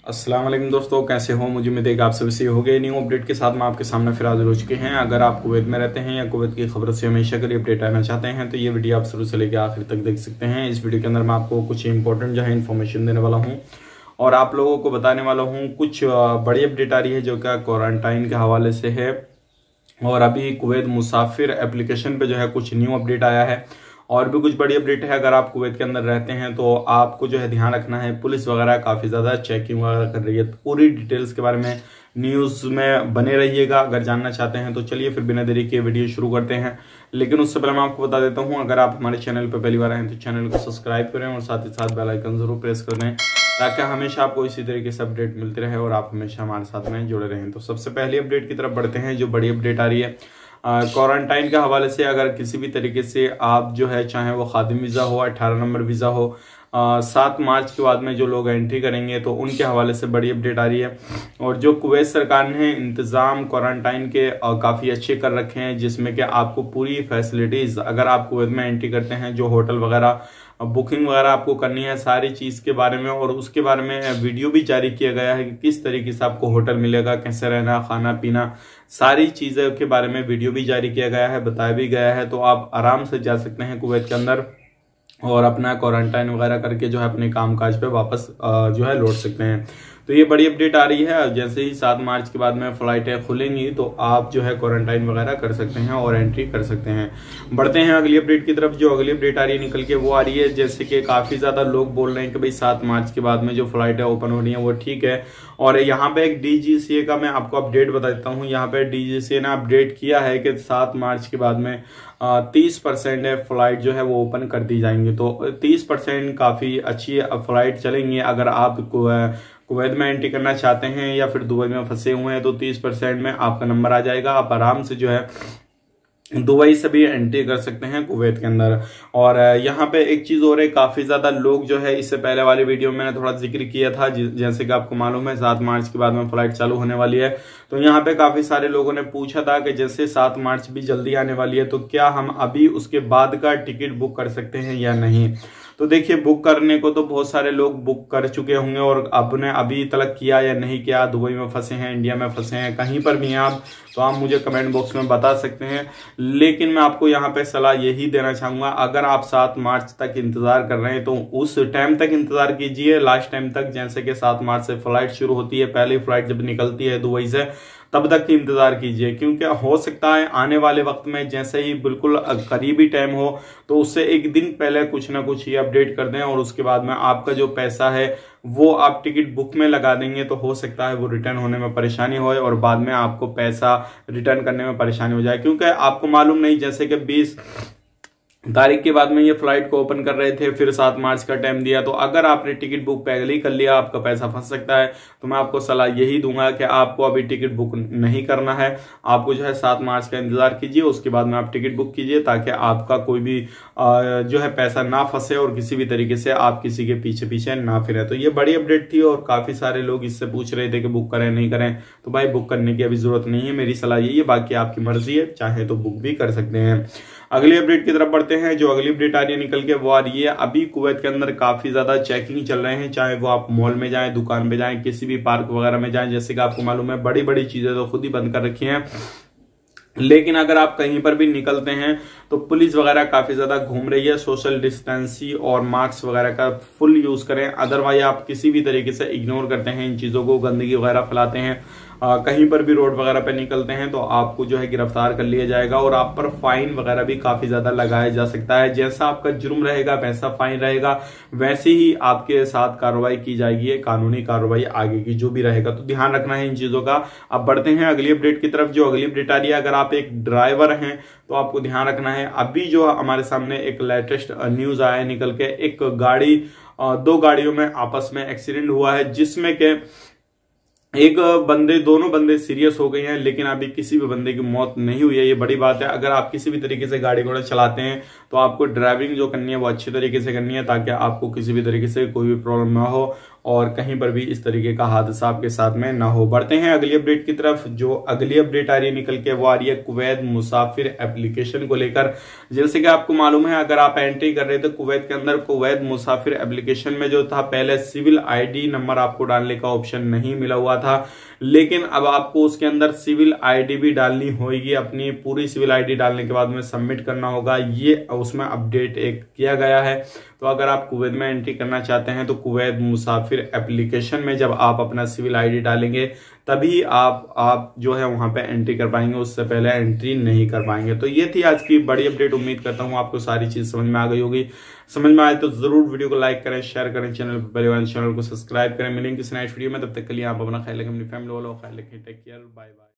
अस्सलाम वालेकुम दोस्तों, कैसे हो? मुझे उम्मीद है कि आप सभी से हो गए। न्यू अपडेट के साथ मैं आपके सामने फिर हाजिर हो चुके हैं। अगर आप कुवैत में रहते हैं या कुवैत की खबर से हमेशा के लिए अपडेट आना चाहते हैं तो ये वीडियो आप शुरू से लेकर आखिर तक देख सकते हैं। इस वीडियो के अंदर मैं आपको कुछ इंपॉर्टेंट जो है इन्फॉर्मेशन देने वाला हूँ और आप लोगों को बताने वाला हूँ कुछ बड़ी अपडेट आ रही है जो कि क्वारंटाइन के हवाले से है। और अभी कुवैत मुसाफिर एप्लीकेशन पे जो है कुछ न्यू अपडेट आया है और भी कुछ बड़ी अपडेट है। अगर आप कुवैत के अंदर रहते हैं तो आपको जो है ध्यान रखना है, पुलिस वगैरह काफी ज्यादा चेकिंग वगैरह कर रही है। पूरी डिटेल्स के बारे में न्यूज में बने रहिएगा अगर जानना चाहते हैं तो। चलिए फिर बिना देरी के वीडियो शुरू करते हैं, लेकिन उससे पहले मैं आपको बता देता हूं, अगर आप हमारे चैनल पर पहली बार आए तो चैनल को सब्सक्राइब करें और साथ ही साथ बेल आइकन जरूर प्रेस कर दें ताकि हमेशा आपको इसी तरीके से अपडेट मिलते रहे और आप हमेशा हमारे साथ में जुड़े रहें। तो सबसे पहली अपडेट की तरफ बढ़ते हैं। जो बड़ी अपडेट आ रही है क्वारंटाइन के हवाले से, अगर किसी भी तरीके से आप जो है चाहे वो खादिम वीजा हो, 18 नंबर वीजा हो, 7 मार्च के बाद में जो लोग एंट्री करेंगे तो उनके हवाले से बड़ी अपडेट आ रही है। और जो कुवैत सरकार ने इंतजाम क्वारंटाइन के काफी अच्छे कर रखे हैं, जिसमें कि आपको पूरी फैसिलिटीज अगर आप कुवैत में एंट्री करते हैं, जो होटल वगैरह बुकिंग वगैरह आपको करनी है, सारी चीज के बारे में और उसके बारे में वीडियो भी जारी किया गया है कि किस तरीके से आपको होटल मिलेगा, कैसे रहना, खाना पीना, सारी चीजों के बारे में वीडियो भी जारी किया गया है, बताया भी गया है। तो आप आराम से जा सकते हैं कुवैत के अंदर और अपना क्वारंटाइन वगैरह करके जो है अपने कामकाज पे वापस जो है लौट सकते हैं। तो ये बड़ी अपडेट आ रही है। जैसे ही 7 मार्च के बाद में फ्लाइटें खुलेंगी तो आप जो है क्वारंटाइन वगैरह कर सकते हैं और एंट्री कर सकते हैं। बढ़ते हैं अगली अपडेट की तरफ। जो अगली अपडेट आ रही है निकल के वो आ रही है, जैसे कि काफी ज्यादा लोग बोल रहे हैं कि भाई 7 मार्च के बाद में जो फ्लाइटें ओपन हो रही है वो ठीक है। और यहाँ पे एक DGCA का मैं आपको अपडेट बता देता हूँ। यहाँ पे DGCA ने अपडेट किया है कि 7 मार्च के बाद में 30% फ्लाइट जो है वो ओपन कर दी जाएंगी। तो 30% काफी अच्छी फ्लाइट चलेंगी। अगर आप कुवैत में एंट्री करना चाहते हैं या फिर दुबई में फंसे हुए हैं तो 30% में आपका नंबर आ जाएगा। आप आराम से जो है दुबई से भी एंट्री कर सकते हैं कुवैत के अंदर। और यहाँ पे एक चीज और है, काफी ज्यादा लोग जो है, इससे पहले वाली वीडियो में मैंने थोड़ा जिक्र किया था, जैसे कि आपको मालूम है 7 मार्च के बाद में फ्लाइट चालू होने वाली है। तो यहाँ पे काफी सारे लोगों ने पूछा था कि जैसे 7 मार्च भी जल्दी आने वाली है तो क्या हम अभी उसके बाद का टिकट बुक कर सकते हैं या नहीं। तो देखिए, बुक करने को तो बहुत सारे लोग बुक कर चुके होंगे और आपने अभी तक किया या नहीं किया, दुबई में फंसे हैं, इंडिया में फंसे हैं, कहीं पर भी हैं आप, तो आप मुझे कमेंट बॉक्स में बता सकते हैं। लेकिन मैं आपको यहाँ पे सलाह यही देना चाहूंगा, अगर आप 7 मार्च तक इंतजार कर रहे हैं तो उस टाइम तक इंतजार कीजिए, लास्ट टाइम तक। जैसे कि 7 मार्च से फ्लाइट शुरू होती है, पहली फ्लाइट जब निकलती है दुबई से तब तक इंतजार कीजिए, क्योंकि हो सकता है आने वाले वक्त में जैसे ही बिल्कुल करीबी टाइम हो तो उससे एक दिन पहले कुछ ना कुछ ये अपडेट कर दें और उसके बाद में आपका जो पैसा है वो आप टिकट बुक में लगा देंगे तो हो सकता है वो रिटर्न होने में परेशानी हो और बाद में आपको पैसा रिटर्न करने में परेशानी हो जाए। क्योंकि आपको मालूम नहीं, जैसे कि 20 तारीख के बाद में ये फ्लाइट को ओपन कर रहे थे, फिर 7 मार्च का टाइम दिया, तो अगर आपने टिकट बुक पहले ही कर लिया आपका पैसा फंस सकता है। तो मैं आपको सलाह यही दूंगा कि आपको अभी टिकट बुक नहीं करना है, आपको जो है 7 मार्च का इंतजार कीजिए, उसके बाद में आप टिकट बुक कीजिए ताकि आपका कोई भी जो है पैसा ना फंसे और किसी भी तरीके से आप किसी के पीछे पीछे ना फिरे। तो ये बड़ी अपडेट थी और काफी सारे लोग इससे पूछ रहे थे कि बुक करें नहीं करें, तो भाई बुक करने की अभी जरूरत नहीं है, मेरी सलाह यही है, बाकी आपकी मर्जी है, चाहे तो बुक भी कर सकते हैं। अगली अपडेट की तरफ बढ़ते हैं। जो अगली अपडेट आ रही है निकल के वो आ रही है, अभी कुवैत के अंदर काफी ज्यादा चेकिंग चल रहे हैं, चाहे वो आप मॉल में जाएं, दुकान पे जाएं, किसी भी पार्क वगैरह में जाएं। जैसे कि आपको मालूम है बड़ी बड़ी चीजें तो खुद ही बंद कर रखी हैं, लेकिन अगर आप कहीं पर भी निकलते हैं तो पुलिस वगैरह काफी ज्यादा घूम रही है। सोशल डिस्टेंसिंग और मास्क वगैरह का फुल यूज करें, अदरवाइज आप किसी भी तरीके से इग्नोर करते हैं इन चीजों को, गंदगी वगैरह फैलाते हैं, कहीं पर भी रोड वगैरह पे निकलते हैं तो आपको जो है गिरफ्तार कर लिया जाएगा और आप पर फाइन वगैरह भी काफी ज्यादा लगाया जा सकता है। जैसा आपका जुर्म रहेगा वैसा फाइन रहेगा, वैसे ही आपके साथ कार्रवाई की जाएगी, कानूनी कार्रवाई आगे की जो भी रहेगा। तो ध्यान रखना है इन चीजों का। अब बढ़ते हैं अगली अपडेट की तरफ। जो अगली अपडेट आ रही है, अगर आप एक ड्राइवर हैं तो आपको ध्यान रखना है, अभी जो हमारे सामने एक लेटेस्ट न्यूज आया है निकल के, एक गाड़ी 2 गाड़ियों में आपस में एक्सीडेंट हुआ है, जिसमें के दोनों बंदे सीरियस हो गए हैं, लेकिन अभी किसी भी बंदे की मौत नहीं हुई है। ये बड़ी बात है। अगर आप किसी भी तरीके से गाड़ी घोड़ा चलाते हैं तो आपको ड्राइविंग जो करनी है वो अच्छी तरीके से करनी है ताकि आपको किसी भी तरीके से कोई भी प्रॉब्लम ना हो और कहीं पर भी इस तरीके का हादसा आपके साथ में ना हो। बढ़ते हैं अगली अपडेट की तरफ। जो अगली अपडेट आ रही है निकल के, वो आ रही है कुवैत मुसाफिर एप्लीकेशन को लेकर। जैसे कि आपको मालूम है, अगर आप एंट्री कर रहे थे कुवैत के अंदर, कुवैत मुसाफिर एप्लीकेशन में जो था पहले सिविल आईडी नंबर आपको डालने का ऑप्शन नहीं मिला हुआ था, लेकिन अब आपको उसके अंदर सिविल आईडी भी डालनी होगी। अपनी पूरी सिविल आईडी डालने के बाद में सबमिट करना होगा। ये उसमें अपडेट एक किया गया है। तो अगर आप कुवैत में एंट्री करना चाहते हैं तो कुवैत मुसाफिर एप्लीकेशन में जब आप अपना सिविल आईडी डालेंगे तभी आप जो है वहां पे एंट्री कर पाएंगे, उससे पहले एंट्री नहीं कर पाएंगे। तो ये थी आज की बड़ी अपडेट। उम्मीद करता हूं आपको सारी चीज समझ में आ गई होगी। समझ में आए तो जरूर वीडियो को लाइक करें, शेयर करें, चैनल को सब्सक्राइब करें। मिलेंगे किसी नेक्स्ट वीडियो में, तब तक के लिए आप अपना ख्याल रखें, अपनी फैमिली वालों का ख्याल रखें। Take care, bye bye.